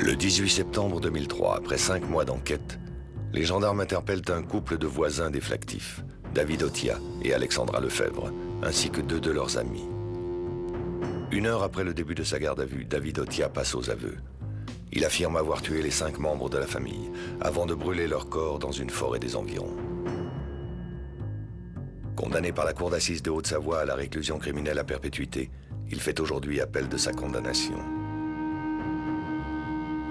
Le 18 septembre 2003, après 5 mois d'enquête, les gendarmes interpellent un couple de voisins des Flactifs, David Otia et Alexandra Lefebvre, ainsi que 2 de leurs amis. 1 heure après le début de sa garde à vue, David Otia passe aux aveux. Il affirme avoir tué les 5 membres de la famille, avant de brûler leur corps dans une forêt des environs. Condamné par la cour d'assises de Haute-Savoie à la réclusion criminelle à perpétuité, il fait aujourd'hui appel de sa condamnation.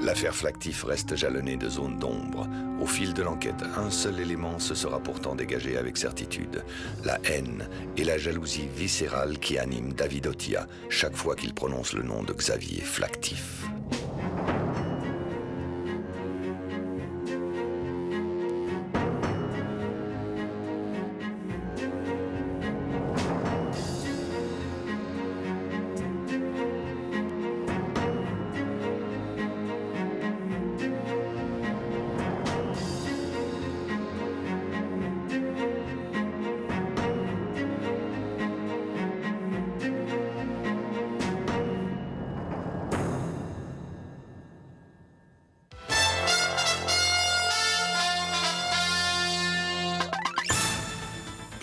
L'affaire Flactif reste jalonnée de zones d'ombre. Au fil de l'enquête, un seul élément se sera pourtant dégagé avec certitude. La haine et la jalousie viscérale qui animent David Otia chaque fois qu'il prononce le nom de Xavier Flactif.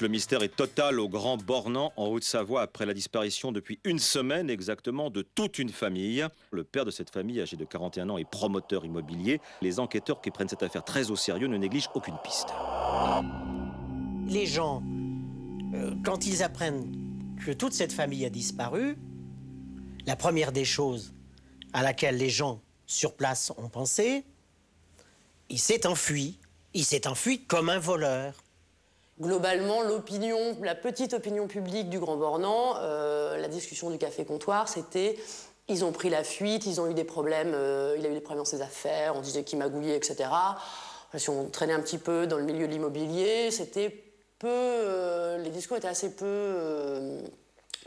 Le mystère est total au Grand Bornand, en Haute-Savoie, après la disparition depuis 1 semaine exactement de toute une famille. Le père de cette famille, âgé de 41 ans, est promoteur immobilier. Les enquêteurs qui prennent cette affaire très au sérieux ne négligent aucune piste. Les gens, quand ils apprennent que toute cette famille a disparu, la première des choses à laquelle les gens sur place ont pensé, il s'est enfui. Il s'est enfui comme un voleur. Globalement, l'opinion, la petite opinion publique du Grand Bornand, la discussion du café-comptoir, c'était ils ont pris la fuite, ils ont eu des problèmes, il a eu des problèmes dans ses affaires, on disait qu'il magouillait, etc. Si on traînait un petit peu dans le milieu de l'immobilier, c'était peu, les discours étaient assez peu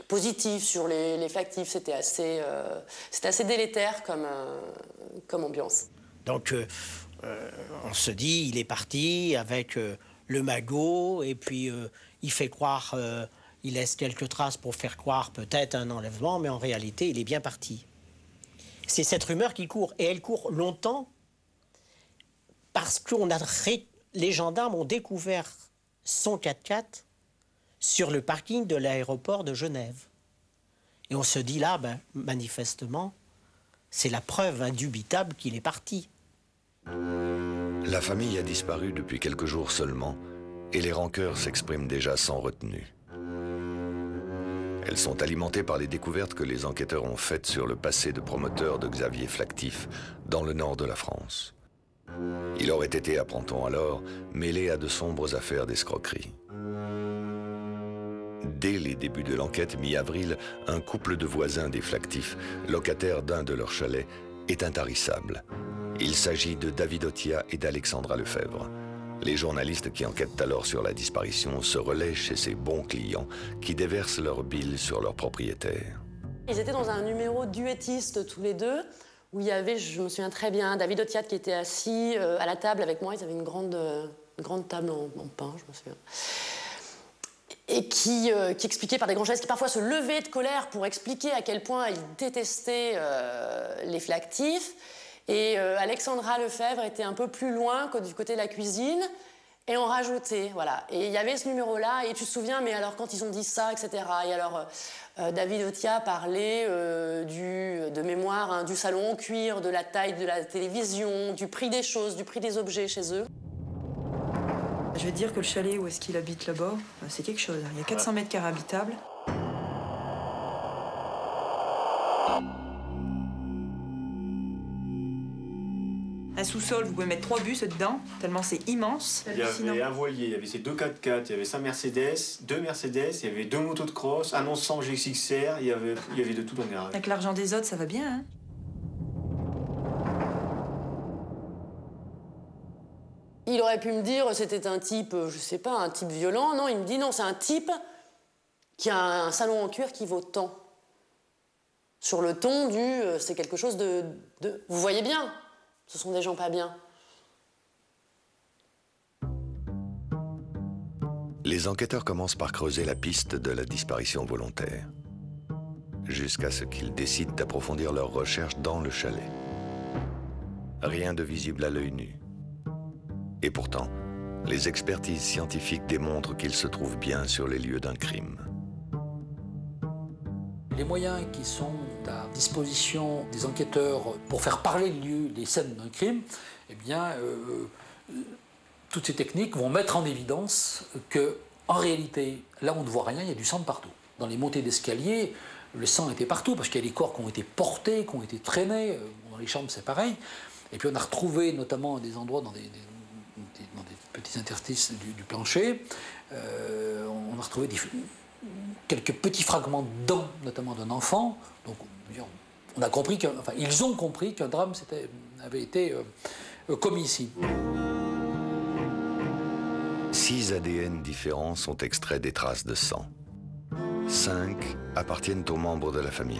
positifs sur les Flactifs, c'était assez délétère comme ambiance. Donc, on se dit, il est parti avec le magot, et puis il fait croire, il laisse quelques traces pour faire croire peut-être un enlèvement, mais en réalité, il est bien parti. C'est cette rumeur qui court, et elle court longtemps, parce que les gendarmes ont découvert son 4x4 sur le parking de l'aéroport de Genève. Et on se dit là, manifestement, c'est la preuve indubitable qu'il est parti. La famille a disparu depuis quelques jours seulement et les rancœurs s'expriment déjà sans retenue. Elles sont alimentées par les découvertes que les enquêteurs ont faites sur le passé de promoteur de Xavier Flactif dans le nord de la France. Il aurait été, apprend-on alors, mêlé à de sombres affaires d'escroquerie. Dès les débuts de l'enquête, mi-avril, un couple de voisins des Flactifs, locataires d'un de leurs chalets, est intarissable. Il s'agit de David Otia et d'Alexandra Lefebvre. Les journalistes qui enquêtent alors sur la disparition se relaient chez ces bons clients qui déversent leur bile sur leurs propriétaires. Ils étaient dans un numéro duettiste tous les deux, où il y avait, je me souviens très bien, David Otia qui était assis à la table avec moi. Ils avaient une grande table en pain, je me souviens. Et qui expliquait par des grands gestes, qui parfois se levait de colère pour expliquer à quel point il détestait les Flactifs. Et Alexandra Lefebvre était un peu plus loin du côté de la cuisine, et on rajoutait, voilà. Et il y avait ce numéro-là, et tu te souviens, mais alors quand ils ont dit ça, etc. Et alors, David Otia parlait de mémoire, hein, du salon en cuir, de la taille de la télévision, du prix des choses, du prix des objets chez eux. Je vais te dire que le chalet où est-ce qu'il habite là-bas, c'est quelque chose. Il y a 400 mètres carrés habitables. Un sous-sol, vous pouvez mettre 3 bus dedans, tellement c'est immense. Il y avait un voilier, il y avait ces 2 4x4, il y avait sa Mercedes, 2 Mercedes, il y avait 2 motos de cross, un 1100 GXXR, il y avait de tout dans le garage. Avec l'argent des autres, ça va bien, hein? Il aurait pu me dire c'était un type, je sais pas, un type violent. Non, il me dit non, c'est un type qui a un salon en cuir qui vaut tant. Sur le ton du c'est quelque chose de... Vous voyez bien, ce sont des gens pas bien. Les enquêteurs commencent par creuser la piste de la disparition volontaire, jusqu'à ce qu'ils décident d'approfondir leurs recherches dans le chalet. rien de visible à l'œil nu. Et pourtant, les expertises scientifiques démontrent qu'il se trouve bien sur les lieux d'un crime. Les moyens qui sont à disposition des enquêteurs pour faire parler le lieu, les scènes d'un crime, eh bien, toutes ces techniques vont mettre en évidence que, en réalité, là on ne voit rien, il y a du sang de partout. Dans les montées d'escalier, le sang était partout parce qu'il y a des corps qui ont été portés, qui ont été traînés. Dans les chambres, c'est pareil. Et puis on a retrouvé notamment à des endroits dans des petits interstices du plancher, on a retrouvé quelques petits fragments de dents, notamment d'un enfant. Donc on a compris ils ont compris qu'un drame avait été commis ici. 6 ADN différents sont extraits des traces de sang. 5 appartiennent aux membres de la famille,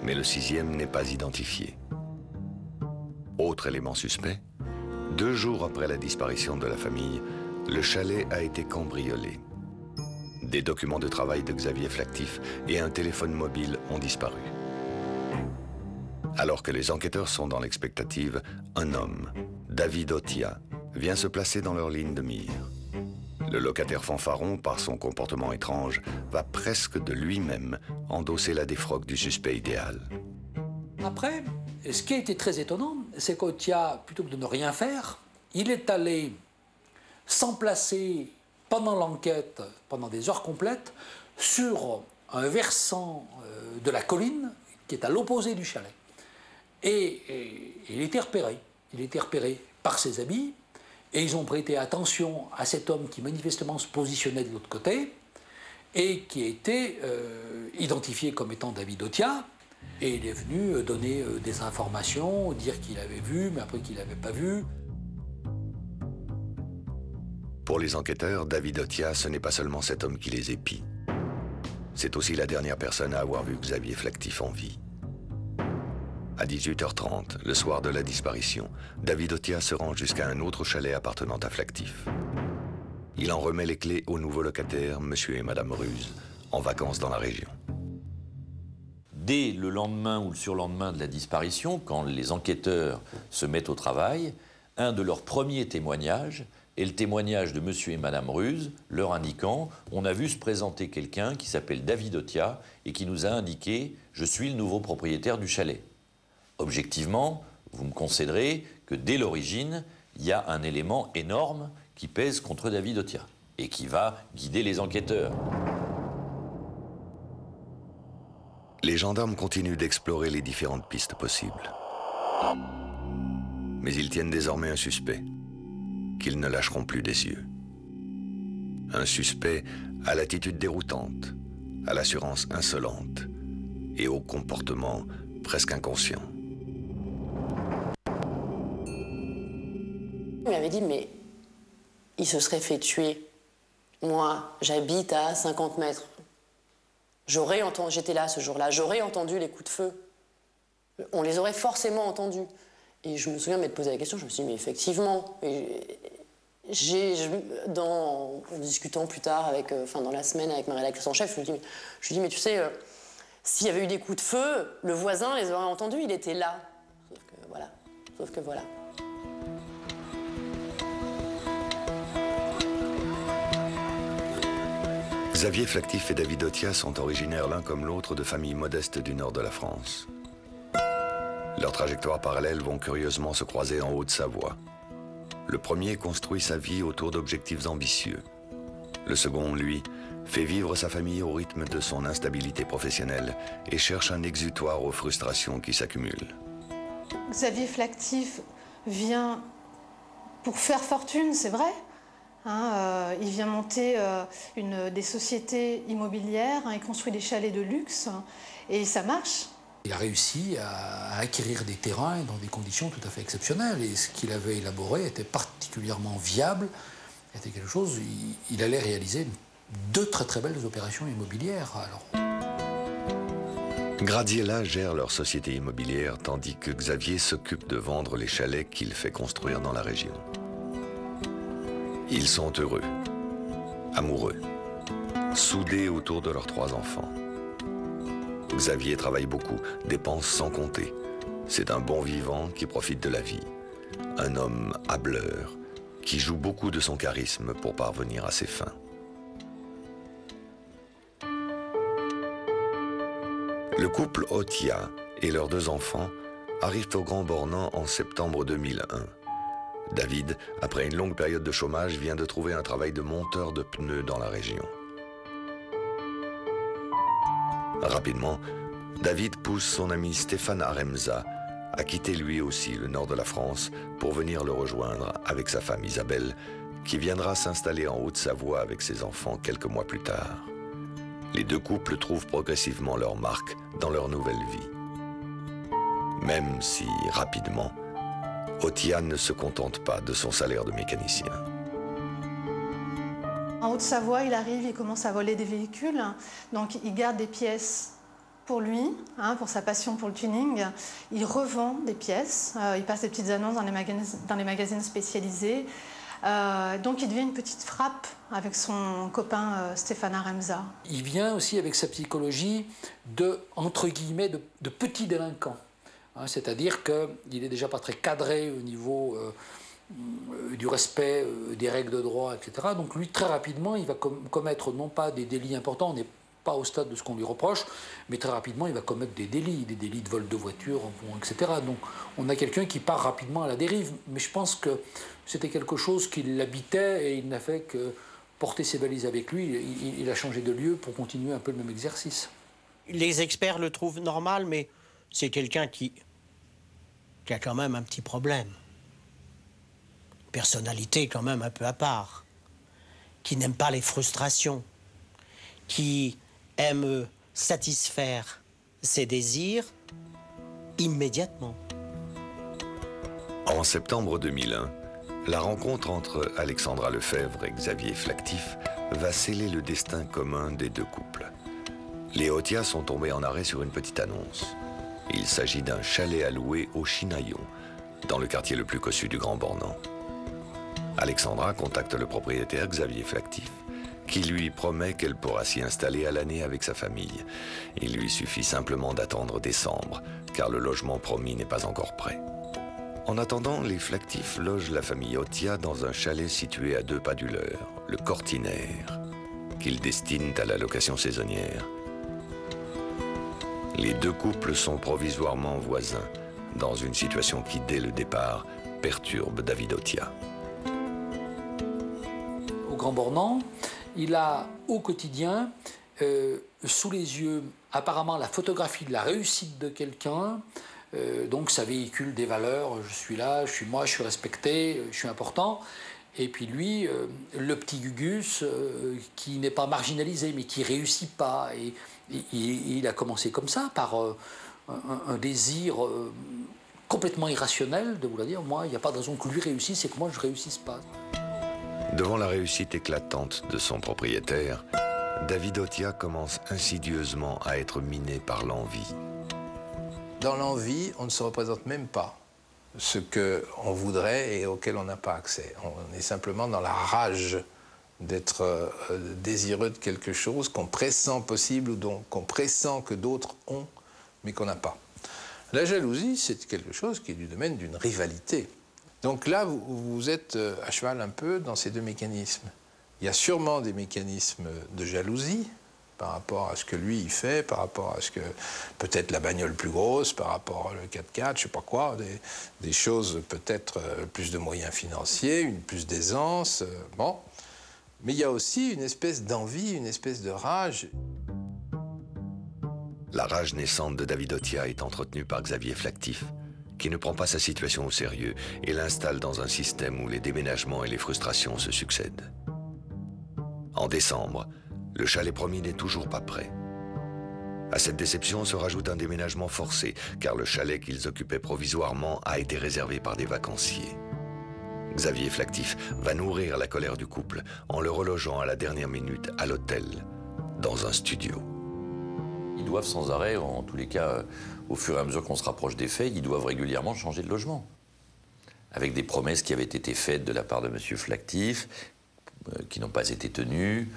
mais le 6e n'est pas identifié. Autre élément suspect, 2 jours après la disparition de la famille, le chalet a été cambriolé. Des documents de travail de Xavier Flactif et un téléphone mobile ont disparu. Alors que les enquêteurs sont dans l'expectative, un homme, David Otia, vient se placer dans leur ligne de mire. Le locataire fanfaron, par son comportement étrange, va presque de lui-même endosser la défroque du suspect idéal. Après, ce qui a été très étonnant, c'est qu'Otia, plutôt que de ne rien faire, il est allé s'emplacer pendant l'enquête, pendant des heures complètes, sur un versant de la colline qui est à l'opposé du chalet. Et il était repéré. Il était repéré par ses amis. Et ils ont prêté attention à cet homme qui manifestement se positionnait de l'autre côté et qui a été identifié comme étant David Otia. Et il est venu donner des informations, dire qu'il avait vu, mais après qu'il n'avait pas vu. Pour les enquêteurs, David Otia, ce n'est pas seulement cet homme qui les épie. C'est aussi la dernière personne à avoir vu Xavier Flactif en vie. À 18h30, le soir de la disparition, David Otia se rend jusqu'à un autre chalet appartenant à Flactif. Il en remet les clés au nouveau locataire, monsieur et madame Ruse, en vacances dans la région. Dès le lendemain ou le surlendemain de la disparition, quand les enquêteurs se mettent au travail, un de leurs premiers témoignages est le témoignage de monsieur et madame Ruse, leur indiquant « On a vu se présenter quelqu'un qui s'appelle David Otia et qui nous a indiqué « Je suis le nouveau propriétaire du chalet ». Objectivement, vous me concéderez que dès l'origine, il y a un élément énorme qui pèse contre David Otia et qui va guider les enquêteurs. Les gendarmes continuent d'explorer les différentes pistes possibles. Mais ils tiennent désormais un suspect, qu'ils ne lâcheront plus des yeux. Un suspect à l'attitude déroutante, à l'assurance insolente et au comportement presque inconscient. Il m'avait dit, mais il se serait fait tuer. Moi, j'habite à 50 mètres. J'aurais entendu, j'étais là ce jour-là, j'aurais entendu les coups de feu. On les aurait forcément entendus. Et je me souviens m'être posé la question, je me suis dit, mais effectivement. En discutant plus tard, dans la semaine avec ma rédactrice en chef, je lui dis, mais tu sais, s'il y avait eu des coups de feu, le voisin les aurait entendus, il était là. Sauf que voilà. Xavier Flactif et David Otia sont originaires l'un comme l'autre de familles modestes du nord de la France. Leurs trajectoires parallèles vont curieusement se croiser en Haute-Savoie. Le premier construit sa vie autour d'objectifs ambitieux. Le second, lui, fait vivre sa famille au rythme de son instabilité professionnelle et cherche un exutoire aux frustrations qui s'accumulent. Xavier Flactif vient pour faire fortune, c'est vrai. Il vient monter des sociétés immobilières, il construit des chalets de luxe et ça marche. Il a réussi à acquérir des terrains dans des conditions tout à fait exceptionnelles et ce qu'il avait élaboré était particulièrement viable. C'était quelque chose, il allait réaliser 2 très très belles opérations immobilières. Gradiella gère leur société immobilière tandis que Xavier s'occupe de vendre les chalets qu'il fait construire dans la région. Ils sont heureux, amoureux, soudés autour de leurs 3 enfants. Xavier travaille beaucoup, dépense sans compter, C'est un bon vivant qui profite de la vie. Un homme hâbleur qui joue beaucoup de son charisme pour parvenir à ses fins. Le couple Otia et leurs 2 enfants arrivent au Grand Bornand en septembre 2001. David, après une longue période de chômage, vient de trouver un travail de monteur de pneus dans la région. Rapidement, David pousse son ami Stéphane Aremza à quitter lui aussi le nord de la France pour venir le rejoindre avec sa femme Isabelle, qui viendra s'installer en Haute-Savoie avec ses enfants quelques mois plus tard. Les 2 couples trouvent progressivement leur marque dans leur nouvelle vie. Même si, rapidement, Otia ne se contente pas de son salaire de mécanicien. En Haute-Savoie, il arrive, il commence à voler des véhicules, donc il garde des pièces pour lui, pour sa passion pour le tuning. Il revend des pièces, il passe des petites annonces dans les magazines spécialisés. Donc il devient une petite frappe avec son copain Stéphane Aremza. Il vient aussi avec sa psychologie de, entre guillemets, de petit délinquant. C'est-à-dire qu'il n'est déjà pas très cadré au niveau du respect des règles de droit, etc. Donc lui, très rapidement, il va commettre non pas des délits importants, on n'est pas au stade de ce qu'on lui reproche, mais très rapidement, il va commettre des délits de vol de voiture, etc. Donc on a quelqu'un qui part rapidement à la dérive, mais je pense que c'était quelque chose qui l'habitait et il n'a fait que porter ses valises avec lui. Il a changé de lieu pour continuer un peu le même exercice. Les experts le trouvent normal, mais c'est quelqu'un qui a quand même un petit problème. Personnalité quand même un peu à part, qui n'aime pas les frustrations, qui aime satisfaire ses désirs immédiatement. En septembre 2001, la rencontre entre Alexandra Lefebvre et Xavier Flactif va sceller le destin commun des 2 couples. Les Otia sont tombés en arrêt sur une petite annonce. Il s'agit d'un chalet à louer au Chinaillon, dans le quartier le plus cossu du Grand Bornand. Alexandra contacte le propriétaire Xavier Flactif, qui lui promet qu'elle pourra s'y installer à l'année avec sa famille. Il lui suffit simplement d'attendre décembre, car le logement promis n'est pas encore prêt. En attendant, les Flactif logent la famille Otia dans un chalet situé à 2 pas du leur, le Cortinaire, qu'ils destinent à la location saisonnière. Les 2 couples sont provisoirement voisins, dans une situation qui, dès le départ, perturbe David Otia. Au Grand Bornand, il a au quotidien, sous les yeux, apparemment la photographie de la réussite de quelqu'un. Donc ça véhicule des valeurs, je suis là, je suis moi, je suis respecté, je suis important. Et puis lui, le petit Gugus, qui n'est pas marginalisé, mais qui réussit pas. Et il a commencé comme ça, par un désir complètement irrationnel de vouloir dire, moi, il n'y a pas de raison que lui réussisse et que moi, je ne réussisse pas. Devant la réussite éclatante de son propriétaire, David Otia commence insidieusement à être miné par l'envie. Dans l'envie, on ne se représente même pas ce qu'on voudrait et auquel on n'a pas accès. On est simplement dans la rage d'être désireux de quelque chose qu'on pressent possible ou qu'on pressent que d'autres ont, mais qu'on n'a pas. La jalousie, c'est quelque chose qui est du domaine d'une rivalité. Donc là, vous êtes à cheval un peu dans ces 2 mécanismes. Il y a sûrement des mécanismes de jalousie par rapport à ce que lui, il fait, par rapport à ce que... peut-être la bagnole plus grosse, par rapport au 4x4, je sais pas quoi, des choses peut-être plus de moyens financiers, plus d'aisance, bon. Mais il y a aussi une espèce d'envie, une espèce de rage. La rage naissante de David Otia est entretenue par Xavier Flactif, qui ne prend pas sa situation au sérieux et l'installe dans un système où les déménagements et les frustrations se succèdent. En décembre, le chalet promis n'est toujours pas prêt. À cette déception se rajoute un déménagement forcé, car le chalet qu'ils occupaient provisoirement a été réservé par des vacanciers. Xavier Flactif va nourrir la colère du couple en le relogeant à la dernière minute à l'hôtel, dans un studio. Ils doivent sans arrêt, en tous les cas, au fur et à mesure qu'on se rapproche des faits, ils doivent régulièrement changer de logement. Avec des promesses qui avaient été faites de la part de M. Flactif, qui n'ont pas été tenues,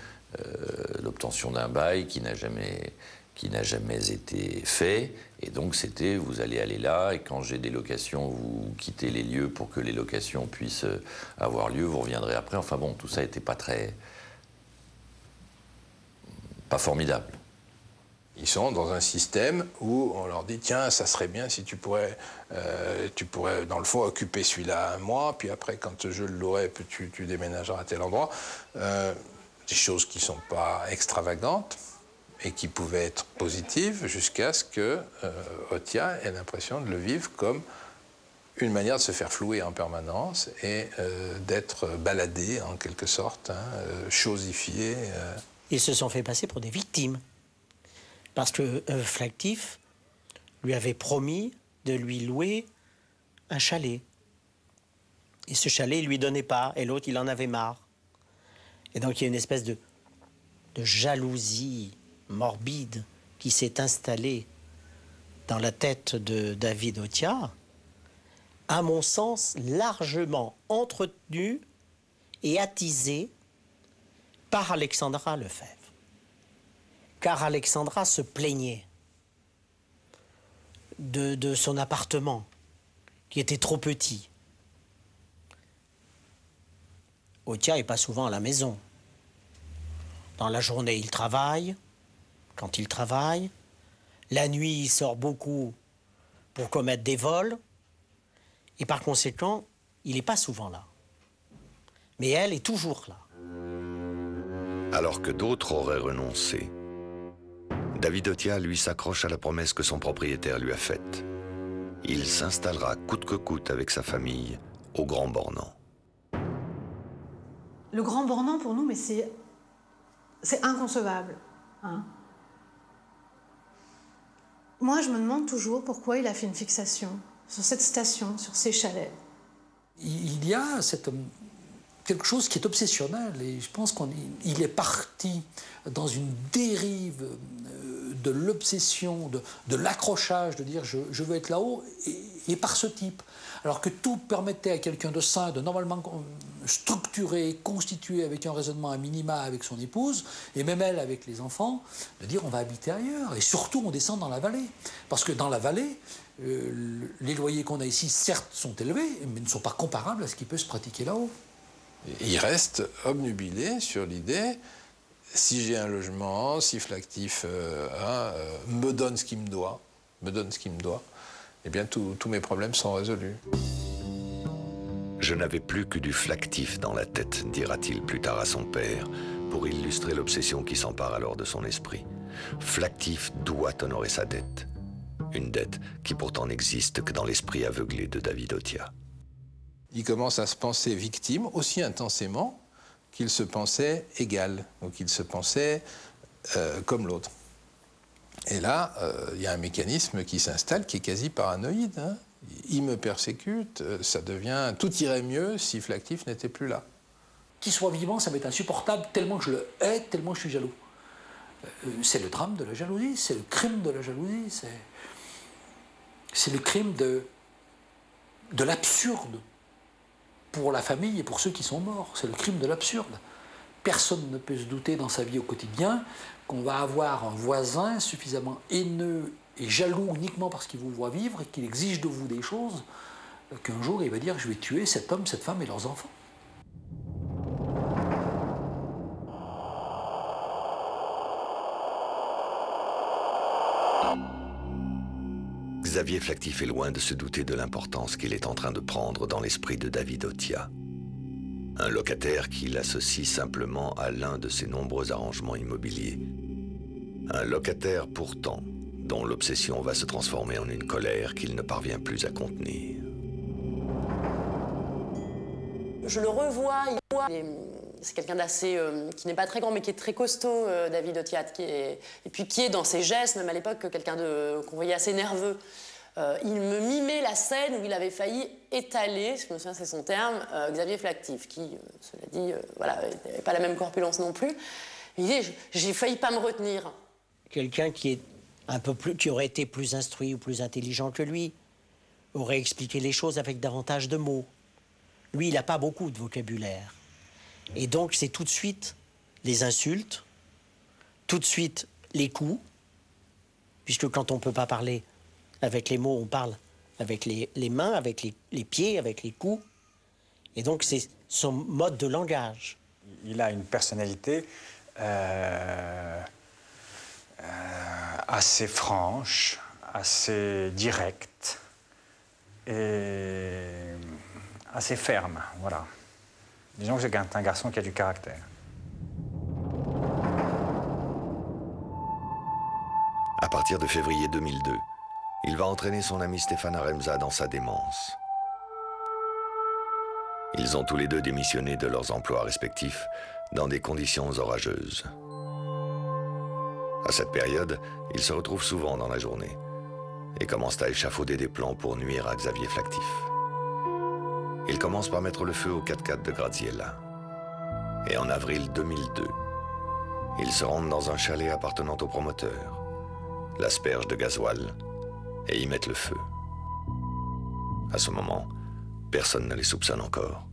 l'obtention d'un bail qui n'a jamais qui n'a jamais été fait. Et donc c'était, vous allez aller là, et quand j'ai des locations, vous quittez les lieux pour que les locations puissent avoir lieu, vous reviendrez après. Enfin bon, tout ça n'était pas formidable. Ils sont dans un système où on leur dit, tiens, ça serait bien si tu pourrais dans le fond, occuper celui-là un mois, puis après, quand je le louerai, tu déménageras à tel endroit. Des choses qui ne sont pas extravagantes et qui pouvaient être positives jusqu'à ce que Otia ait l'impression de le vivre comme une manière de se faire flouer en permanence et d'être baladé, en quelque sorte, chosifié. Ils se sont fait passer pour des victimes. Parce que Flactif lui avait promis de lui louer un chalet. Et ce chalet, il ne lui donnait pas, et l'autre, il en avait marre. Et donc, il y a une espèce de jalousie morbide qui s'est installée dans la tête de David Otia, à mon sens, largement entretenue et attisée par Alexandra Lefebvre. Car Alexandra se plaignait de son appartement, qui était trop petit. Otia n'est pas souvent à la maison. Dans la journée, il travaille. Quand il travaille, la nuit, il sort beaucoup pour commettre des vols. Et par conséquent, il n'est pas souvent là. Mais elle est toujours là. Alors que d'autres auraient renoncé, David Otia, lui, s'accroche à la promesse que son propriétaire lui a faite. Il s'installera coûte que coûte avec sa famille au Grand Bornand. Le Grand Bornand, pour nous, mais c'est inconcevable. Hein. Moi, je me demande toujours pourquoi il a fait une fixation sur cette station, sur ces chalets. Il y a quelque chose qui est obsessionnel, et je pense qu'il est parti dans une dérive de l'obsession, de l'accrochage, de dire je veux être là-haut, et par ce type. Alors que tout permettait à quelqu'un de sain, de normalement structuré, constitué, avec un raisonnement à minima avec son épouse, et même elle avec les enfants, de dire on va habiter ailleurs, et surtout on descend dans la vallée. Parce que dans la vallée, les loyers qu'on a ici, certes, sont élevés, mais ne sont pas comparables à ce qui peut se pratiquer là-haut. Il reste obnubilé sur l'idée, si j'ai un logement, si Flactif me donne ce qu'il me doit, eh bien tous mes problèmes sont résolus. Je n'avais plus que du Flactif dans la tête, dira-t-il plus tard à son père, pour illustrer l'obsession qui s'empare alors de son esprit. Flactif doit honorer sa dette. Une dette qui pourtant n'existe que dans l'esprit aveuglé de David Otia. Il commence à se penser victime aussi intensément qu'il se pensait égal, ou qu'il se pensait comme l'autre. Et là, il y a un mécanisme qui s'installe qui est quasi paranoïde. Hein. Il me persécute, ça devient... Tout irait mieux si Flactif n'était plus là. Qu'il soit vivant, ça m'est insupportable, tellement je le hais, tellement je suis jaloux. C'est le drame de la jalousie, c'est le crime de la jalousie, c'est le crime de l'absurde. Pour la famille et pour ceux qui sont morts. C'est le crime de l'absurde. Personne ne peut se douter dans sa vie au quotidien qu'on va avoir un voisin suffisamment haineux et jaloux uniquement parce qu'il vous voit vivre et qu'il exige de vous des choses, qu'un jour il va dire « je vais tuer cet homme, cette femme et leurs enfants ». Xavier Flactif est loin de se douter de l'importance qu'il est en train de prendre dans l'esprit de David Otia. Un locataire qu'il associe simplement à l'un de ses nombreux arrangements immobiliers. Un locataire pourtant dont l'obsession va se transformer en une colère qu'il ne parvient plus à contenir. Je le revois, c'est quelqu'un d'assez, qui n'est pas très grand mais qui est très costaud, David Otia, et puis qui est dans ses gestes, même à l'époque, quelqu'un qu'on voyait assez nerveux. Il me mimait la scène où il avait failli étaler, je me souviens c'est son terme, Xavier Flactif, qui, cela dit, voilà, n'avait pas la même corpulence non plus. Il disait, j'ai failli pas me retenir. Quelqu'un qui est un peu plus, qui aurait été plus instruit ou plus intelligent que lui, aurait expliqué les choses avec davantage de mots. Lui, il n'a pas beaucoup de vocabulaire. Et donc, c'est tout de suite les insultes, tout de suite les coups, puisque quand on ne peut pas parler avec les mots, on parle avec les mains, avec les pieds, avec les coups. Et donc c'est son mode de langage. Il a une personnalité assez franche, assez directe et assez ferme, voilà. Disons que c'est un garçon qui a du caractère. À partir de février 2002, il va entraîner son ami Stéphane Aremza dans sa démence. Ils ont tous les deux démissionné de leurs emplois respectifs dans des conditions orageuses. À cette période, ils se retrouvent souvent dans la journée et commencent à échafauder des plans pour nuire à Xavier Flactif. Ils commencent par mettre le feu au 4x4 de Graziella. Et en avril 2002, ils se rendent dans un chalet appartenant au promoteur, l'aspergent de gasoil et y mettent le feu. À ce moment, personne ne les soupçonne encore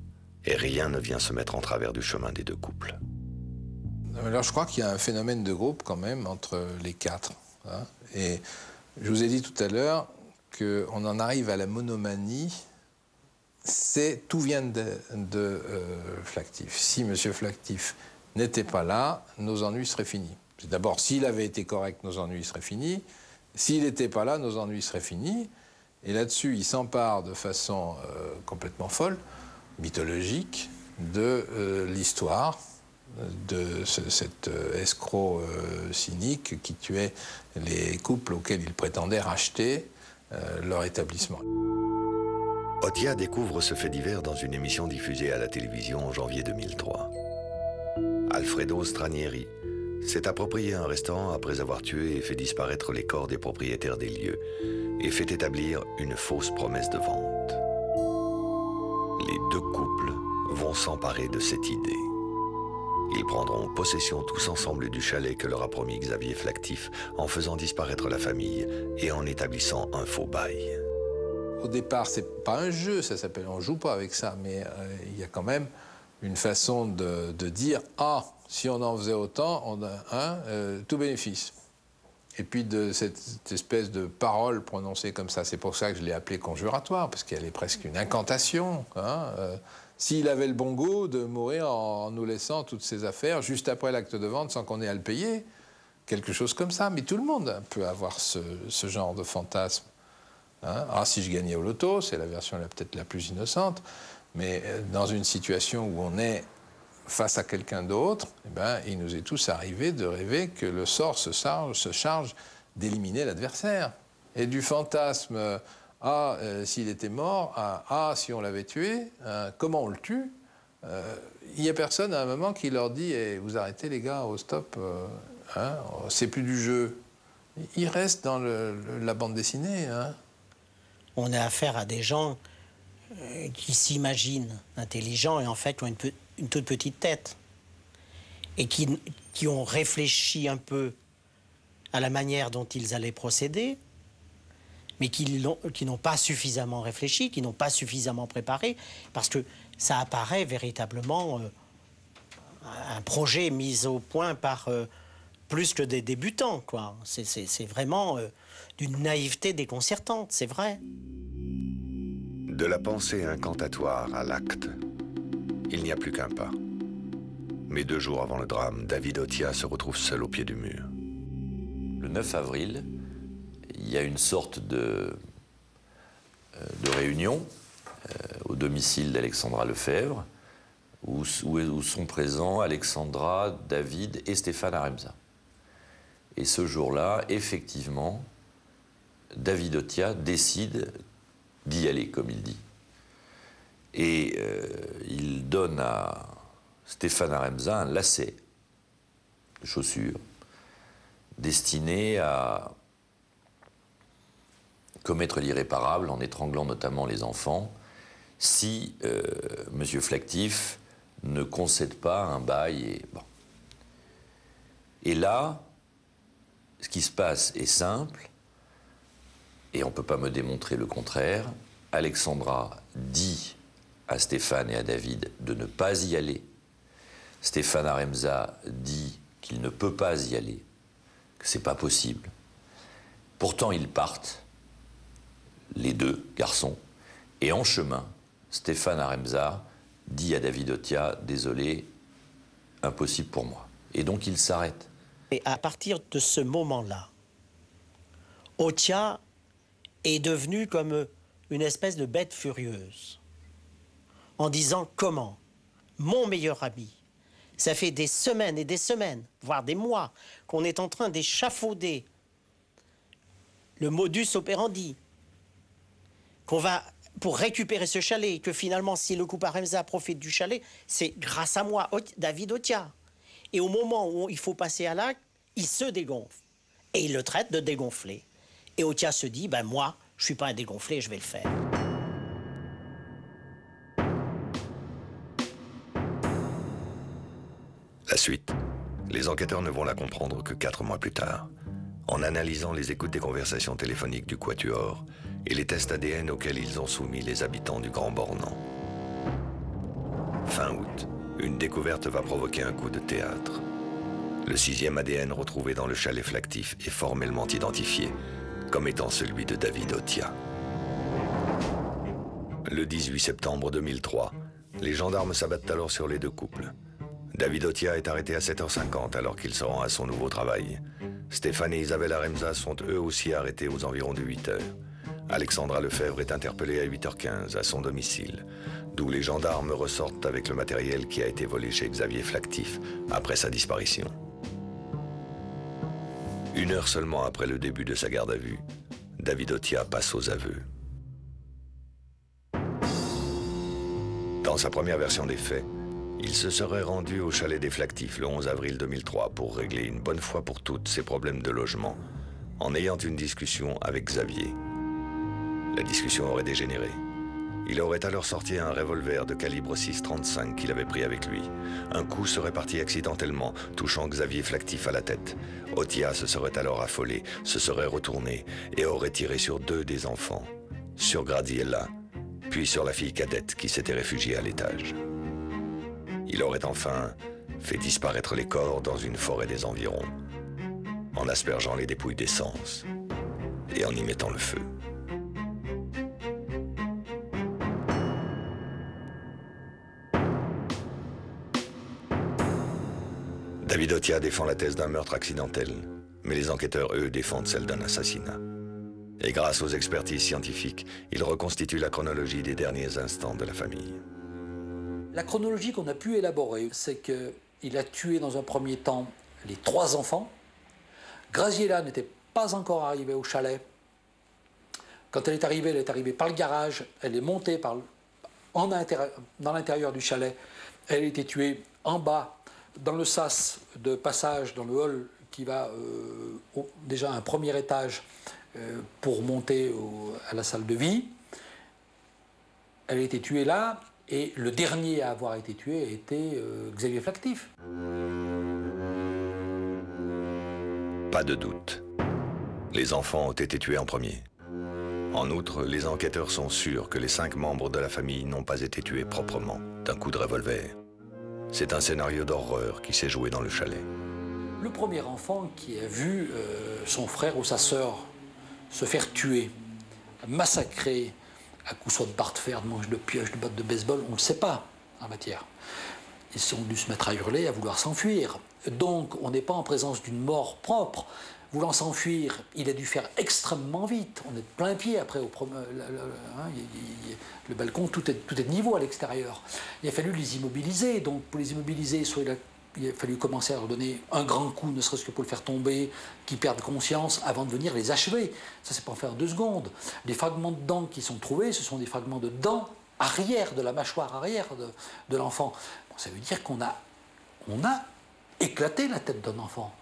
et rien ne vient se mettre en travers du chemin des deux couples. Alors je crois qu'il y a un phénomène de groupe quand même entre les quatre. Hein, et je vous ai dit tout à l'heure qu'on en arrive à la monomanie. Tout vient de Flactif. Si M. Flactif n'était pas là, nos ennuis seraient finis. D'abord, s'il avait été correct, nos ennuis seraient finis. S'il n'était pas là, nos ennuis seraient finis. Et là-dessus, il s'empare de façon complètement folle, mythologique, de l'histoire de cet escroc cynique qui tuait les couples auxquels il prétendait racheter leur établissement. Otia découvre ce fait divers dans une émission diffusée à la télévision en janvier 2003. Alfredo Stranieri s'est approprié un restaurant après avoir tué et fait disparaître les corps des propriétaires des lieux et fait établir une fausse promesse de vente. Les deux couples vont s'emparer de cette idée. Ils prendront possession tous ensemble du chalet que leur a promis Xavier Flactif en faisant disparaître la famille et en établissant un faux bail. Au départ, c'est pas un jeu, ça s'appelle, on joue pas avec ça, mais il y a quand même une façon de dire « Ah, si on en faisait autant, on a tout bénéfice ». Et puis de cette espèce de parole prononcée comme ça, c'est pour ça que je l'ai appelée conjuratoire, parce qu'elle est presque une incantation. Hein, s'il avait le bon goût de mourir en nous laissant toutes ses affaires juste après l'acte de vente sans qu'on ait à le payer, quelque chose comme ça. Mais tout le monde peut avoir ce genre de fantasme. Hein. Ah, si je gagnais au loto, c'est la version peut-être la plus innocente, mais dans une situation où on est face à quelqu'un d'autre, eh ben, il nous est tous arrivé de rêver que le sort se charge d'éliminer l'adversaire. Et du fantasme « Ah, s'il était mort » à « Ah, si on l'avait tué », comment on le tue, il n'y a personne à un moment qui leur dit hey, « Vous arrêtez les gars, au stop, hein, c'est plus du jeu ». Il reste dans la bande dessinée. Hein. On a affaire à des gens qui s'imaginent intelligents et en fait ont une toute petite tête et qui ont réfléchi un peu à la manière dont ils allaient procéder, mais qui n'ont pas suffisamment réfléchi, qui n'ont pas suffisamment préparé, parce que ça apparaît véritablement un projet mis au point par plus que des débutants, quoi. C'est vraiment d'une naïveté déconcertante, c'est vrai. De la pensée incantatoire à l'acte, il n'y a plus qu'un pas. Mais 2 jours avant le drame, David Otia se retrouve seul au pied du mur. Le 9 avril, il y a une sorte de réunion au domicile d'Alexandra Lefebvre, où sont présents Alexandra, David et Stéphane Aremza. Et ce jour-là, effectivement, David Otia décide d'y aller, comme il dit. Et il donne à Stéphane Aremza un lacet de chaussures destiné à commettre l'irréparable en étranglant notamment les enfants si M. Flactif ne concède pas un bail. Et là, ce qui se passe est simple, et on ne peut pas me démontrer le contraire. Alexandra dit à Stéphane et à David de ne pas y aller. Stéphane Aremza dit qu'il ne peut pas y aller, que ce n'est pas possible. Pourtant, ils partent, les deux garçons, et en chemin, Stéphane Aremza dit à David Otia, désolé, impossible pour moi. Et donc il s'arrête. Et à partir de ce moment-là, Otia est devenu comme une espèce de bête furieuse, en disant comment mon meilleur ami, ça fait des semaines et des semaines, voire des mois, qu'on est en train d'échafauder le modus operandi, qu'on va pour récupérer ce chalet, que finalement, si le couple Aremza profite du chalet, c'est grâce à moi, David Otia. Et au moment où il faut passer à l'acte, il se dégonfle. Et il le traite de dégonflé. Et Otia se dit, ben moi, je ne suis pas un dégonflé, je vais le faire. La suite, les enquêteurs ne vont la comprendre que 4 mois plus tard, en analysant les écoutes des conversations téléphoniques du Quatuor et les tests ADN auxquels ils ont soumis les habitants du Grand Bornand. Fin août, une découverte va provoquer un coup de théâtre. Le 6e ADN retrouvé dans le chalet Flactif est formellement identifié comme étant celui de David Otia. Le 18 septembre 2003, les gendarmes s'abattent alors sur les deux couples. David Otia est arrêté à 7h50 alors qu'il se rend à son nouveau travail. Stéphane et Isabelle Aremza sont eux aussi arrêtés aux environs de 8h. Alexandra Lefebvre est interpellée à 8h15 à son domicile, d'où les gendarmes ressortent avec le matériel qui a été volé chez Xavier Flactif après sa disparition. 1 heure seulement après le début de sa garde à vue, David Otia passe aux aveux. Dans sa première version des faits, il se serait rendu au chalet des Flactifs le 11 avril 2003 pour régler une bonne fois pour toutes ses problèmes de logement, en ayant une discussion avec Xavier. La discussion aurait dégénéré. Il aurait alors sorti un revolver de calibre 6,35 qu'il avait pris avec lui. Un coup serait parti accidentellement, touchant Xavier Flactif à la tête. Otia se serait alors affolé, se serait retourné et aurait tiré sur 2 des enfants, sur Gradiella, puis sur la fille cadette qui s'était réfugiée à l'étage. Il aurait enfin fait disparaître les corps dans une forêt des environs, en aspergeant les dépouilles d'essence et en y mettant le feu. David Otia défend la thèse d'un meurtre accidentel, mais les enquêteurs, eux, défendent celle d'un assassinat. Et grâce aux expertises scientifiques, ils reconstituent la chronologie des derniers instants de la famille. La chronologie qu'on a pu élaborer, c'est qu'il a tué dans un premier temps les 3 enfants. Graziella n'était pas encore arrivée au chalet. Quand elle est arrivée par le garage, elle est montée dans l'intérieur du chalet. Elle a été tuée en bas, dans le sas de passage, dans le hall qui va déjà à un premier étage pour monter à la salle de vie. Elle a été tuée là. Et le dernier à avoir été tué était Xavier Flactif. Pas de doute. Les enfants ont été tués en premier. En outre, les enquêteurs sont sûrs que les 5 membres de la famille n'ont pas été tués proprement, d'un coup de revolver. C'est un scénario d'horreur qui s'est joué dans le chalet. Le premier enfant qui a vu son frère ou sa sœur se faire tuer, massacrer, à coups soit de barre de fer, de manche de pioche, de batte de baseball, on ne le sait pas en matière. Ils ont dû se mettre à hurler, à vouloir s'enfuir. Donc on n'est pas en présence d'une mort propre. Voulant s'enfuir, il a dû faire extrêmement vite. On est de plein pied après, le balcon, tout est de niveau à l'extérieur. Il a fallu les immobiliser. Donc pour les immobiliser, soit il a fallu commencer à leur donner un grand coup, ne serait-ce que pour le faire tomber, qu'ils perdent conscience avant de venir les achever. Ça, c'est pas en faire 2 secondes. Les fragments de dents qui sont trouvés, ce sont des fragments de dents arrière, de la mâchoire arrière de l'enfant. Bon, ça veut dire qu'on a éclaté la tête d'un enfant.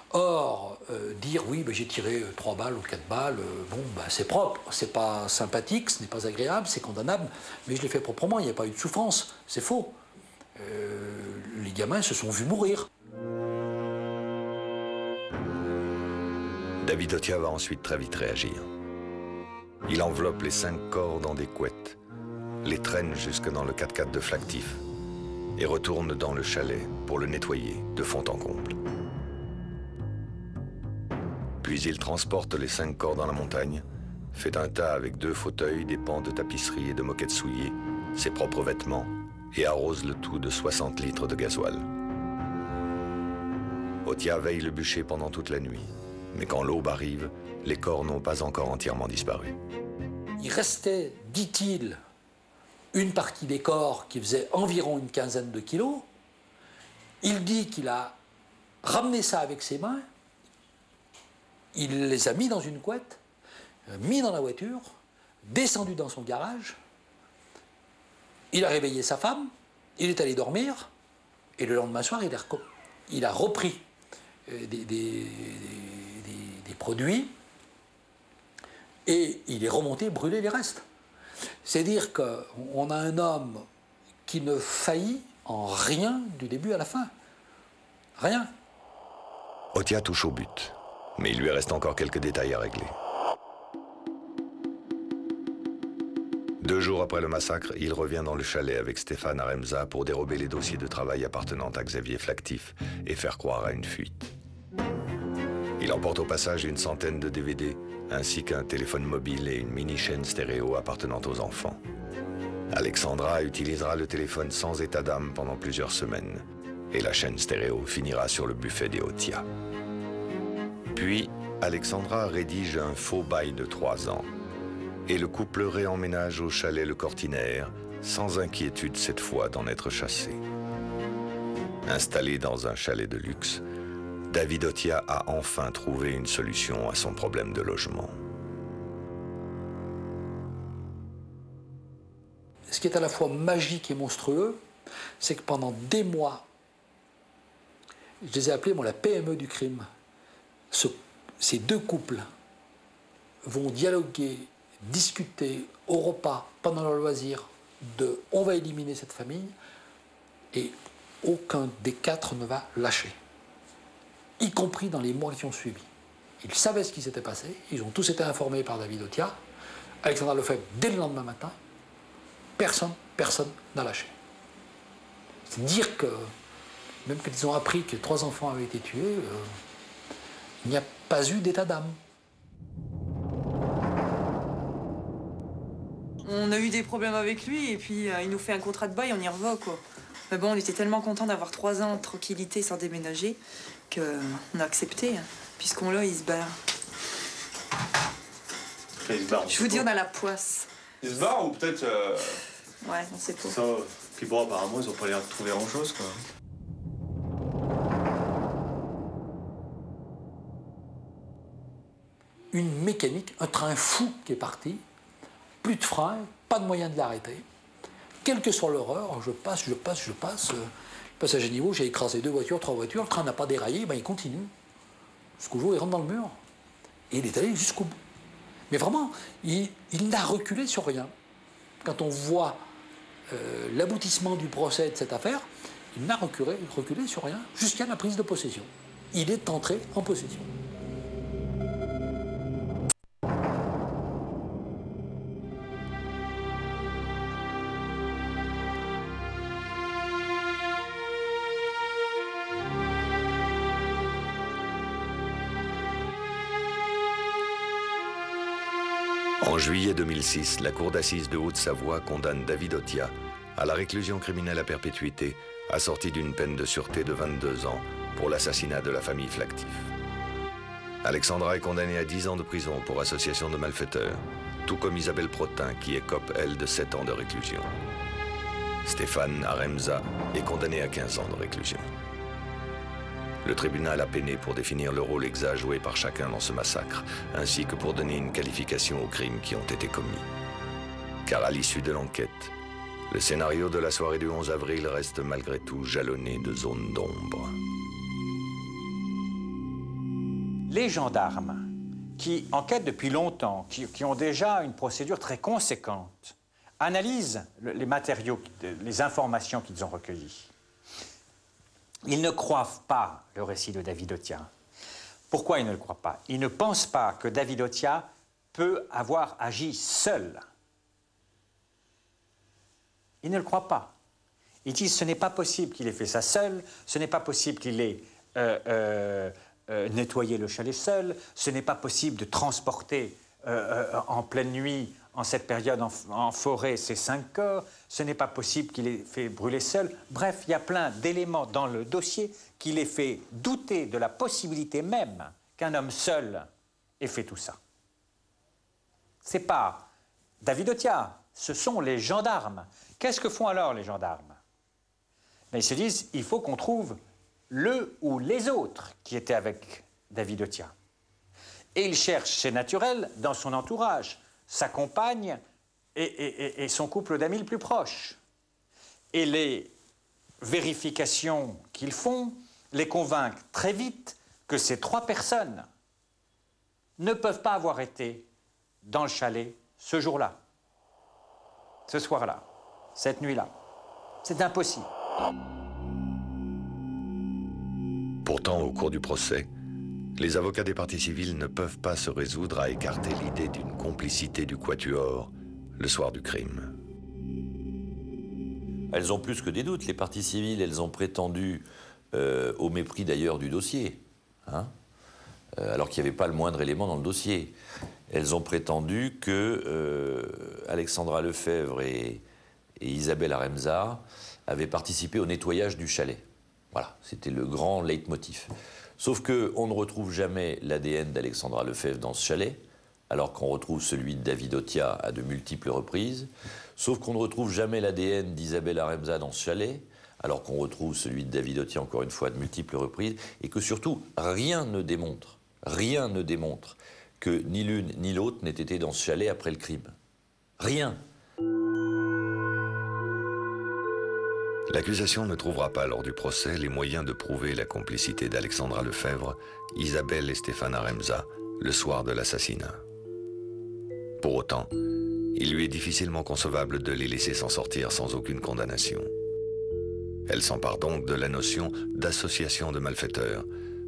Or, dire oui, j'ai tiré 3 balles ou 4 balles, c'est propre, c'est pas sympathique, ce n'est pas agréable, c'est condamnable, mais je l'ai fait proprement, il n'y a pas eu de souffrance, c'est faux. Les gamins se sont vus mourir. David Otia va ensuite très vite réagir. Il enveloppe les 5 corps dans des couettes, les traîne jusque dans le 4x4 de Flactif et retourne dans le chalet pour le nettoyer de fond en comble. Puis il transporte les 5 corps dans la montagne, fait un tas avec 2 fauteuils, des pans de tapisserie et de moquettes souillées, ses propres vêtements, et arrose le tout de 60 litres de gasoil. Otia veille le bûcher pendant toute la nuit, mais quand l'aube arrive, les corps n'ont pas encore entièrement disparu. Il restait, dit-il, une partie des corps qui faisait environ une quinzaine de kilos. Il dit qu'il a ramené ça avec ses mains, il les a mis dans une couette, mis dans la voiture, descendu dans son garage, il a réveillé sa femme, il est allé dormir, et le lendemain soir, il a repris des produits, et il est remonté brûler les restes. C'est-à-dire qu'on a un homme qui ne faillit en rien du début à la fin. Rien. Otia touche au but, mais il lui reste encore quelques détails à régler. 2 jours après le massacre, il revient dans le chalet avec Stéphane Aremza pour dérober les dossiers de travail appartenant à Xavier Flactif et faire croire à une fuite. Il emporte au passage une centaine de DVD, ainsi qu'un téléphone mobile et une mini-chaîne stéréo appartenant aux enfants. Alexandra utilisera le téléphone sans état d'âme pendant plusieurs semaines, et la chaîne stéréo finira sur le buffet des Otia. Puis, Alexandra rédige un faux bail de 3 ans, et le couple réemménage au chalet Le Cortinaire, sans inquiétude cette fois d'en être chassé. Installé dans un chalet de luxe, David Otia a enfin trouvé une solution à son problème de logement. Ce qui est à la fois magique et monstrueux, c'est que pendant des mois, je les ai appelés moi, la PME du crime. Ces 2 couples vont dialoguer, discuter au repas, pendant leur loisir, de « on va éliminer cette famille » et aucun des 4 ne va lâcher, y compris dans les mois qui ont suivi. Ils savaient ce qui s'était passé, ils ont tous été informés par David Otia. Alexandra Lefebvre, dès le lendemain matin, personne n'a lâché. C'est dire que, même quand ils ont appris que 3 enfants avaient été tués, il n'y a pas eu d'état d'âme. On a eu des problèmes avec lui et puis il nous fait un contrat de bail, on y revoit quoi. Mais bon, on était tellement contents d'avoir 3 ans de tranquillité sans déménager qu'on a accepté. Puisqu'on l'a, il se barre. Il se barre. Je vous dis, on a la poisse. Il se barre ou peut-être... Ouais, on sait pas. Ça, puis bon, apparemment, ils ont pas l'air de trouver grand-chose, quoi. Une mécanique, un train fou qui est parti, plus de frein, pas de moyen de l'arrêter. Quelle que soit l'horreur, je passe à niveau, j'ai écrasé 2 voitures, 3 voitures, le train n'a pas déraillé, ben il continue. Jusqu'au jour où il rentre dans le mur. Et il est allé jusqu'au bout. Mais vraiment, il n'a reculé sur rien. Quand on voit l'aboutissement du procès de cette affaire, il n'a reculé sur rien jusqu'à la prise de possession. Il est entré en possession. En juillet 2006, la cour d'assises de Haute-Savoie condamne David Otia à la réclusion criminelle à perpétuité, assortie d'une peine de sûreté de 22 ans pour l'assassinat de la famille Flactif. Alexandra est condamnée à 10 ans de prison pour association de malfaiteurs, tout comme Isabelle Protin, qui écope, elle, de 7 ans de réclusion. Stéphane Aremza est condamné à 15 ans de réclusion. Le tribunal a peiné pour définir le rôle exact joué par chacun dans ce massacre, ainsi que pour donner une qualification aux crimes qui ont été commis. Car à l'issue de l'enquête, le scénario de la soirée du 11 avril reste malgré tout jalonné de zones d'ombre. Les gendarmes qui enquêtent depuis longtemps, qui ont déjà une procédure très conséquente, analysent les matériaux, les informations qu'ils ont recueillies. Ils ne croient pas le récit de David Otia. Pourquoi ils ne le croient pas? Ils ne pensent pas que David Otia peut avoir agi seul. Ils ne le croient pas. Ils disent ce n'est pas possible qu'il ait fait ça seul, ce n'est pas possible qu'il ait nettoyer le chalet seul, ce n'est pas possible de transporter en pleine nuit, en cette période en forêt, ces 5 corps, ce n'est pas possible qu'il les fait brûler seul. Bref, il y a plein d'éléments dans le dossier qui les fait douter de la possibilité même qu'un homme seul ait fait tout ça. C'est pas David Otia, ce sont les gendarmes. Qu'est-ce que font alors les gendarmes? Ils se disent, il faut qu'on trouve le ou les autres qui étaient avec David Otia. Et ils cherchent, c'est naturel, dans son entourage, sa compagne et son couple d'amis le plus proche. Et les vérifications qu'ils font les convainquent très vite que ces 3 personnes ne peuvent pas avoir été dans le chalet ce jour-là, ce soir-là, cette nuit-là. C'est impossible. Pourtant, au cours du procès, les avocats des parties civiles ne peuvent pas se résoudre à écarter l'idée d'une complicité du quatuor le soir du crime. Elles ont plus que des doutes. Les parties civiles, elles ont prétendu, au mépris d'ailleurs du dossier, hein, alors qu'il n'y avait pas le moindre élément dans le dossier, elles ont prétendu que Alexandra Lefebvre et Isabelle Aremza avaient participé au nettoyage du chalet. Voilà, c'était le grand leitmotiv. Sauf qu'on ne retrouve jamais l'ADN d'Alexandra Lefebvre dans ce chalet, alors qu'on retrouve celui de David Otia à de multiples reprises. Sauf qu'on ne retrouve jamais l'ADN d'Isabelle Aremza dans ce chalet, alors qu'on retrouve celui de David Otia, encore une fois, à de multiples reprises. Et que surtout, rien ne démontre que ni l'une ni l'autre n'ait été dans ce chalet après le crime. Rien. L'accusation ne trouvera pas lors du procès les moyens de prouver la complicité d'Alexandra Lefebvre, Isabelle et Stéphane Aremza le soir de l'assassinat. Pour autant, il lui est difficilement concevable de les laisser s'en sortir sans aucune condamnation. Elle s'empare donc de la notion d'association de malfaiteurs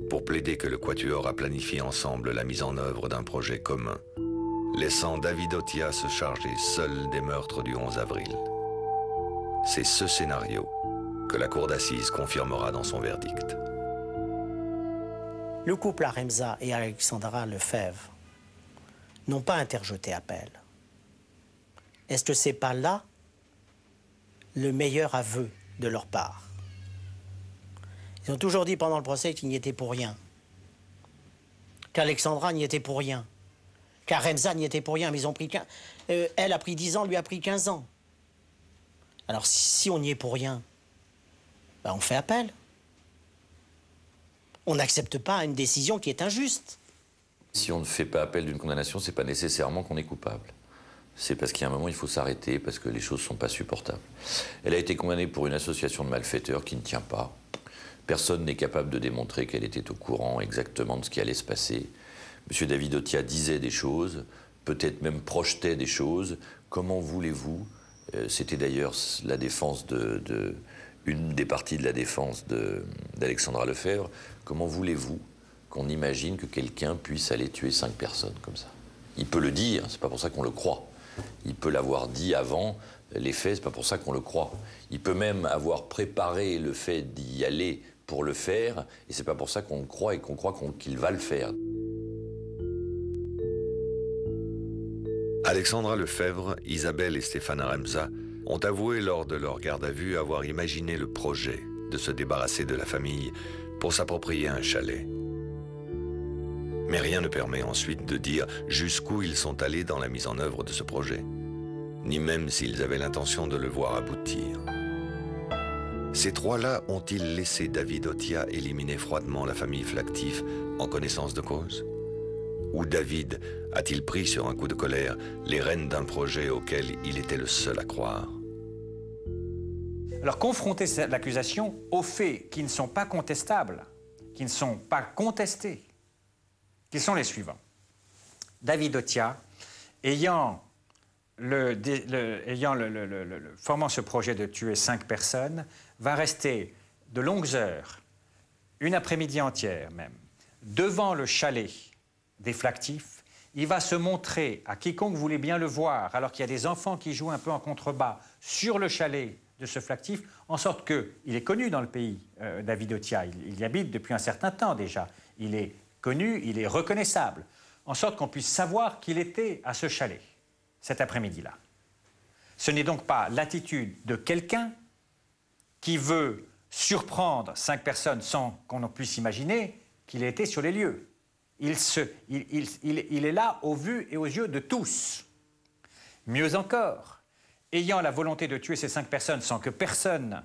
pour plaider que le quatuor a planifié ensemble la mise en œuvre d'un projet commun, laissant David Otia se charger seul des meurtres du 11 avril. C'est ce scénario que la cour d'assises confirmera dans son verdict. Le couple Aremza et Alexandra Lefebvre n'ont pas interjeté appel. Est-ce que c'est pas là le meilleur aveu de leur part? Ils ont toujours dit pendant le procès qu'ils n'y étaient pour rien, qu'Alexandra n'y était pour rien, qu'Aremza n'y était pour rien, mais ils ont pris elle a pris 10 ans, lui a pris 15 ans. Alors si on n'y est pour rien, ben on fait appel. On n'accepte pas une décision qui est injuste. Si on ne fait pas appel d'une condamnation, c'est pas nécessairement qu'on est coupable. C'est parce qu'il y a un moment, il faut s'arrêter, parce que les choses ne sont pas supportables. Elle a été condamnée pour une association de malfaiteurs qui ne tient pas. Personne n'est capable de démontrer qu'elle était au courant exactement de ce qui allait se passer. M. David Otia disait des choses, peut-être même projetait des choses. Comment voulez-vous, c'était d'ailleurs la défense une des parties de la défense d'Alexandra Lefebvre, comment voulez-vous qu'on imagine que quelqu'un puisse aller tuer 5 personnes comme ça? Il peut le dire, c'est pas pour ça qu'on le croit. Il peut l'avoir dit avant les faits, c'est pas pour ça qu'on le croit. Il peut même avoir préparé le fait d'y aller pour le faire, et c'est pas pour ça qu'on le croit et qu'on croit qu'il va le faire. Alexandra Lefebvre, Isabelle et Stéphane Aremza ont avoué lors de leur garde à vue avoir imaginé le projet de se débarrasser de la famille pour s'approprier un chalet. Mais rien ne permet ensuite de dire jusqu'où ils sont allés dans la mise en œuvre de ce projet, ni même s'ils avaient l'intention de le voir aboutir. Ces 3-là ont-ils laissé David Otia éliminer froidement la famille Flactif en connaissance de cause? Ou David a-t-il pris sur un coup de colère les rênes d'un projet auquel il était le seul à croire? Alors confronter l'accusation aux faits qui ne sont pas contestables, qui ne sont pas contestés, qui sont les suivants. David Otia, formant ce projet de tuer 5 personnes, va rester de longues heures, une après-midi entière même, devant le chalet des Flactifs. Il va se montrer à quiconque voulait bien le voir, alors qu'il y a des enfants qui jouent un peu en contrebas sur le chalet de ce Flactif, en sorte qu'il est connu dans le pays, David Otia. Il y habite depuis un certain temps déjà. il est connu, il est reconnaissable, en sorte qu'on puisse savoir qu'il était à ce chalet cet après-midi-là. Ce n'est donc pas l'attitude de quelqu'un qui veut surprendre 5 personnes sans qu'on en puisse imaginer qu'il ait été sur les lieux. Il est là au vu et aux yeux de tous. Mieux encore, ayant la volonté de tuer ces 5 personnes sans que personne,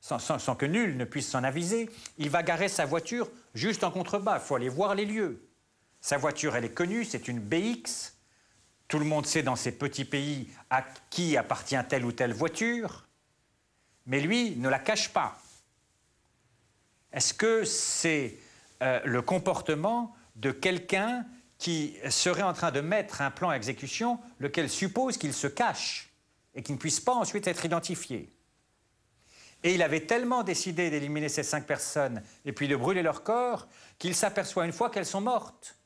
sans que nul ne puisse s'en aviser, il va garer sa voiture juste en contrebas. Il faut aller voir les lieux. Sa voiture, elle est connue, c'est une BX. Tout le monde sait dans ces petits pays à qui appartient telle ou telle voiture. Mais lui ne la cache pas. Est-ce que c'est le comportement de quelqu'un qui serait en train de mettre un plan à exécution, lequel suppose qu'il se cache et qu'il ne puisse pas ensuite être identifié? Et il avait tellement décidé d'éliminer ces 5 personnes et puis de brûler leur corps qu'il s'aperçoit une fois qu'elles sont mortes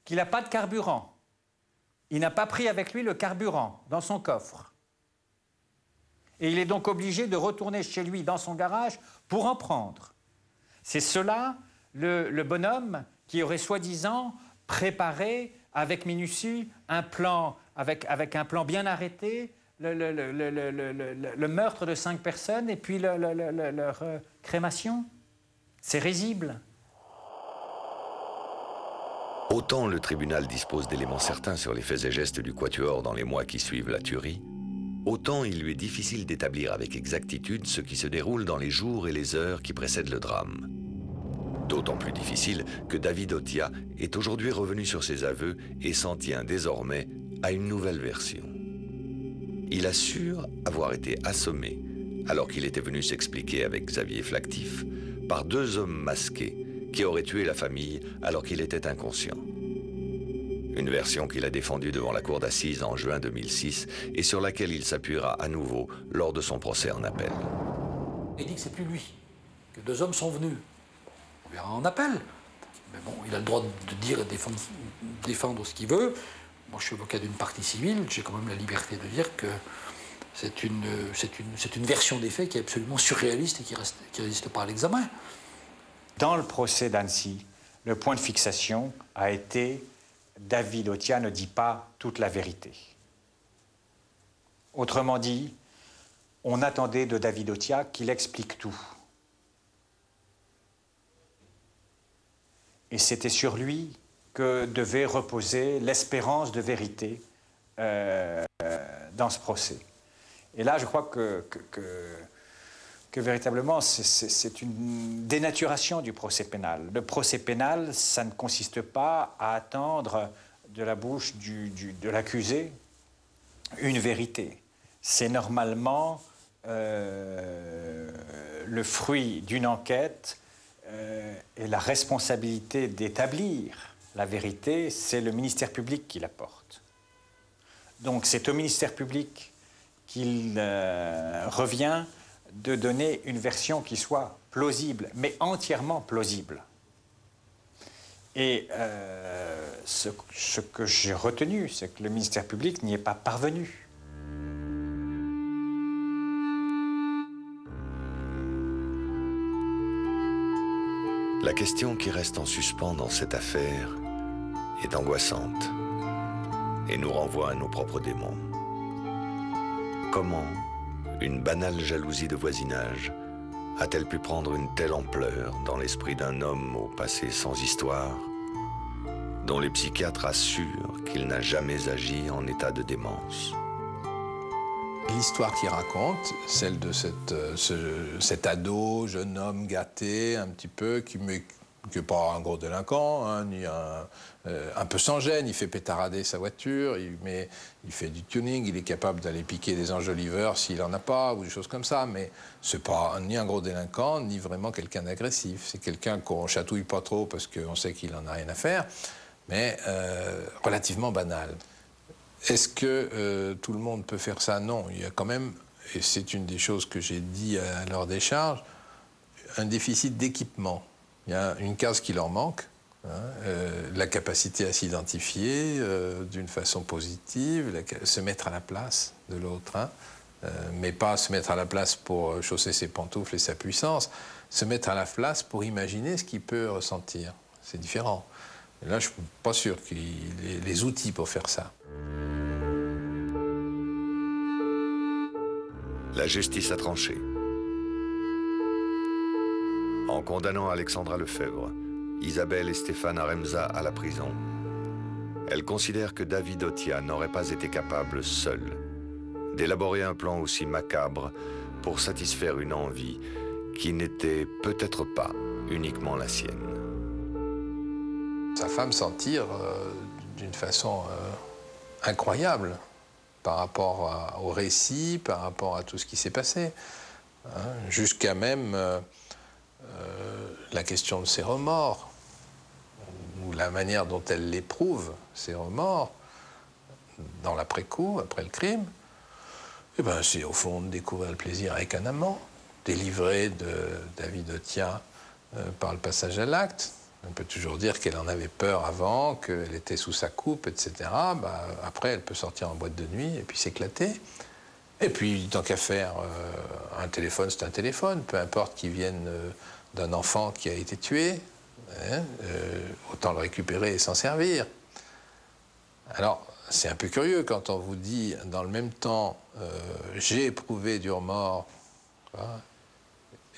qu'il n'a pas de carburant. Il n'a pas pris avec lui le carburant dans son coffre. Et il est donc obligé de retourner chez lui dans son garage pour en prendre. C'est cela, le bonhomme qui aurait soi-disant préparé avec minutie un plan, avec un plan bien arrêté, le meurtre de 5 personnes et puis leur crémation. C'est risible. Autant le tribunal dispose d'éléments certains sur les faits et gestes du quatuor dans les mois qui suivent la tuerie, autant il lui est difficile d'établir avec exactitude ce qui se déroule dans les jours et les heures qui précèdent le drame. D'autant plus difficile que David Otia est aujourd'hui revenu sur ses aveux et s'en tient désormais à une nouvelle version. Il assure avoir été assommé, alors qu'il était venu s'expliquer avec Xavier Flactif, par 2 hommes masqués qui auraient tué la famille alors qu'il était inconscient. Une version qu'il a défendue devant la cour d'assises en juin 2006 et sur laquelle il s'appuiera à nouveau lors de son procès en appel. Il dit que c'est plus lui, que 2 hommes sont venus. On verra en appel. Mais bon, il a le droit de dire et défendre ce qu'il veut. Moi, je suis avocat d'une partie civile, j'ai quand même la liberté de dire que c'est une version des faits qui est absolument surréaliste et qui résiste pas à l'examen. Dans le procès d'Annecy, le point de fixation a été David Otia ne dit pas toute la vérité. Autrement dit, on attendait de David Otia qu'il explique tout. Et c'était sur lui que devait reposer l'espérance de vérité dans ce procès. Et là, je crois que véritablement, c'est une dénaturation du procès pénal. Le procès pénal, ça ne consiste pas à attendre de la bouche de l'accusé une vérité. C'est normalement le fruit d'une enquête et la responsabilité d'établir la vérité, c'est le ministère public qui la porte. Donc c'est au ministère public qu'il revient de donner une version qui soit plausible, mais entièrement plausible. Et ce que j'ai retenu, c'est que le ministère public n'y est pas parvenu. La question qui reste en suspens dans cette affaire est angoissante et nous renvoie à nos propres démons. Comment une banale jalousie de voisinage a-t-elle pu prendre une telle ampleur dans l'esprit d'un homme au passé sans histoire, dont les psychiatres assurent qu'il n'a jamais agi en état de démence? L'histoire qu'il raconte, celle de cet ado, jeune homme gâté, un petit peu, qui n'est pas un gros délinquant, hein, ni un peu sans gêne, il fait pétarader sa voiture, il fait du tuning, il est capable d'aller piquer des enjoliveurs s'il n'en a pas, ou des choses comme ça, mais c'est pas ni un gros délinquant, ni vraiment quelqu'un d'agressif. C'est quelqu'un qu'on chatouille pas trop parce qu'on sait qu'il en a rien à faire, mais relativement banal. Est-ce que tout le monde peut faire ça? Non, il y a quand même, et c'est une des choses que j'ai dit à leur décharge, un déficit d'équipement. Il y a une case qui leur manque, hein, la capacité à s'identifier d'une façon positive, se mettre à la place de l'autre, hein, mais pas se mettre à la place pour chausser ses pantoufles et sa puissance, se mettre à la place pour imaginer ce qu'il peut ressentir. c'est différent. Et là, je ne suis pas sûr qu'il ait les outils pour faire ça. La justice a tranché. En condamnant Alexandra Lefebvre, Isabelle et Stéphane Aremza à la prison, elle considère que David Otia n'aurait pas été capable, seul, d'élaborer un plan aussi macabre pour satisfaire une envie qui n'était peut-être pas uniquement la sienne. Sa femme s'en tire d'une façon incroyable par rapport au récit, par rapport à tout ce qui s'est passé, hein, jusqu'à même la question de ses remords, ou la manière dont elle l'éprouve, ses remords, dans l'après-coup, après le crime. Eh ben, c'est au fond de découvrir le plaisir avec un amant, délivré de David Otia par le passage à l'acte. On peut toujours dire qu'elle en avait peur avant, qu'elle était sous sa coupe, etc. Bah, après, elle peut sortir en boîte de nuit et puis s'éclater. Et puis, tant qu'à faire, un téléphone, c'est un téléphone. Peu importe qu'il vienne d'un enfant qui a été tué, hein, autant le récupérer et s'en servir. Alors, c'est un peu curieux quand on vous dit, dans le même temps, j'ai éprouvé du remords,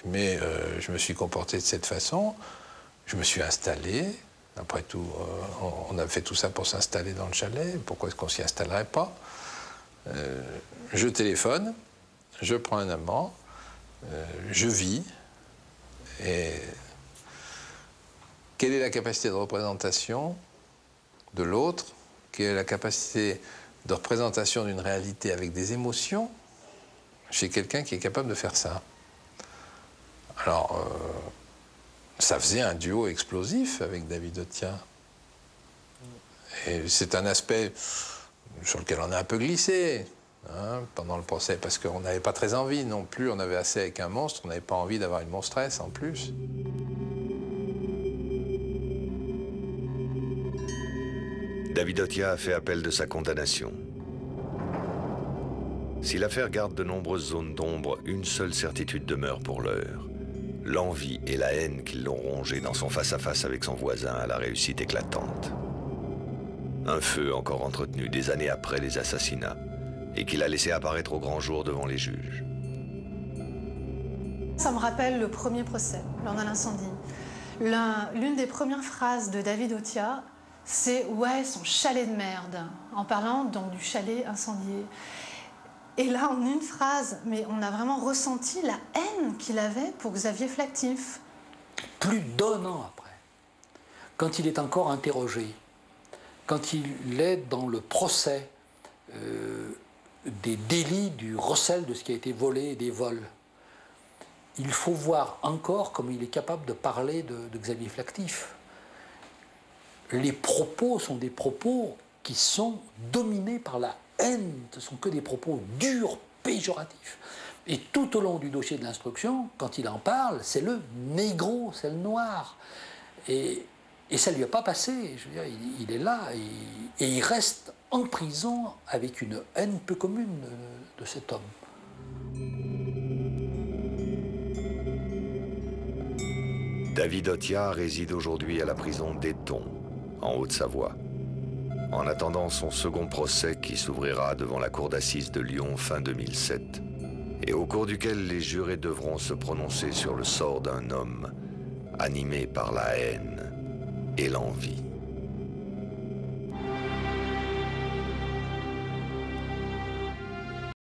mais je me suis comporté de cette façon. Je me suis installé. Après tout, on a fait tout ça pour s'installer dans le chalet. Pourquoi est-ce qu'on s'y installerait pas? Je téléphone, je prends un amant, je vis. Et quelle est la capacité de représentation de l'autre? Quelle est la capacité de représentation d'une réalité avec des émotions chez quelqu'un qui est capable de faire ça? Alors, ça faisait un duo explosif avec David Otia. Et c'est un aspect sur lequel on a un peu glissé pendant le procès, parce qu'on n'avait pas très envie non plus. On avait assez avec un monstre, on n'avait pas envie d'avoir une monstresse en plus. David Otia a fait appel de sa condamnation. Si l'affaire garde de nombreuses zones d'ombre, une seule certitude demeure pour l'heure. L'envie et la haine qui l'ont rongé dans son face-à-face avec son voisin à la réussite éclatante. Un feu encore entretenu des années après les assassinats et qu'il a laissé apparaître au grand jour devant les juges. Ça me rappelle le premier procès, lors d'un incendie. L'une des premières phrases de David Otia, c'est « ouais, son chalet de merde », en parlant donc du chalet incendié. Et là, en une phrase, mais on a vraiment ressenti la haine qu'il avait pour Xavier Flactif. Plus d'1 an après, quand il est encore interrogé, quand il est dans le procès des délits du recel de ce qui a été volé et des vols, il faut voir encore comment il est capable de parler de Xavier Flactif. Les propos sont des propos qui sont dominés par la haine, ce ne sont que des propos durs, péjoratifs. Et tout au long du dossier de l'instruction, quand il en parle, c'est le négro, c'est le noir. Et ça ne lui a pas passé. Je veux dire, il est là et il reste en prison avec une haine peu commune de cet homme. David Otia réside aujourd'hui à la prison d'Éton, en Haute-Savoie, en attendant son second procès qui s'ouvrira devant la cour d'assises de Lyon fin 2007, et au cours duquel les jurés devront se prononcer sur le sort d'un homme animé par la haine et l'envie.